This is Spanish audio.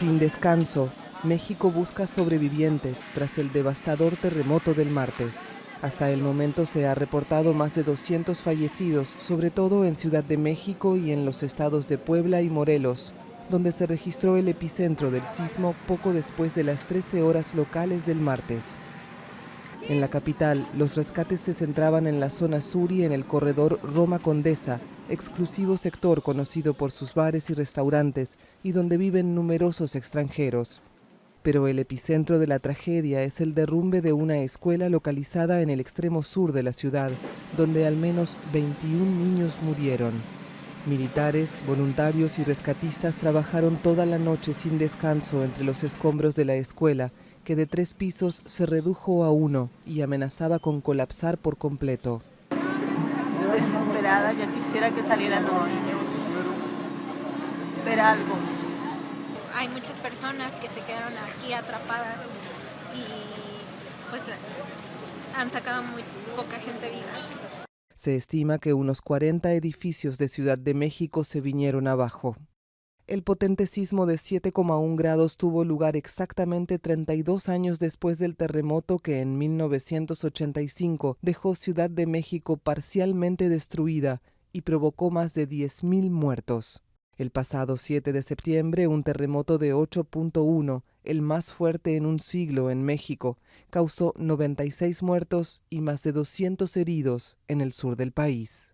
Sin descanso, México busca sobrevivientes tras el devastador terremoto del martes. Hasta el momento se ha reportado más de 200 fallecidos, sobre todo en Ciudad de México y en los estados de Puebla y Morelos, donde se registró el epicentro del sismo poco después de las 13 horas locales del martes. En la capital, los rescates se centraban en la zona sur y en el corredor Roma Condesa, exclusivo sector conocido por sus bares y restaurantes y donde viven numerosos extranjeros. Pero el epicentro de la tragedia es el derrumbe de una escuela localizada en el extremo sur de la ciudad, donde al menos 21 niños murieron. Militares, voluntarios y rescatistas trabajaron toda la noche sin descanso entre los escombros de la escuela, que de 3 pisos se redujo a 1 y amenazaba con colapsar por completo. Desesperada, ya quisiera que salieran los niños, ver algo. Hay muchas personas que se quedaron aquí atrapadas y pues han sacado muy poca gente viva. Se estima que unos 40 edificios de Ciudad de México se vinieron abajo. El potente sismo de 7,1 grados tuvo lugar exactamente 32 años después del terremoto que en 1985 dejó Ciudad de México parcialmente destruida y provocó más de 10,000 muertos. El pasado 7 de septiembre, un terremoto de 8,1, el más fuerte en un siglo en México, causó 96 muertos y más de 200 heridos en el sur del país.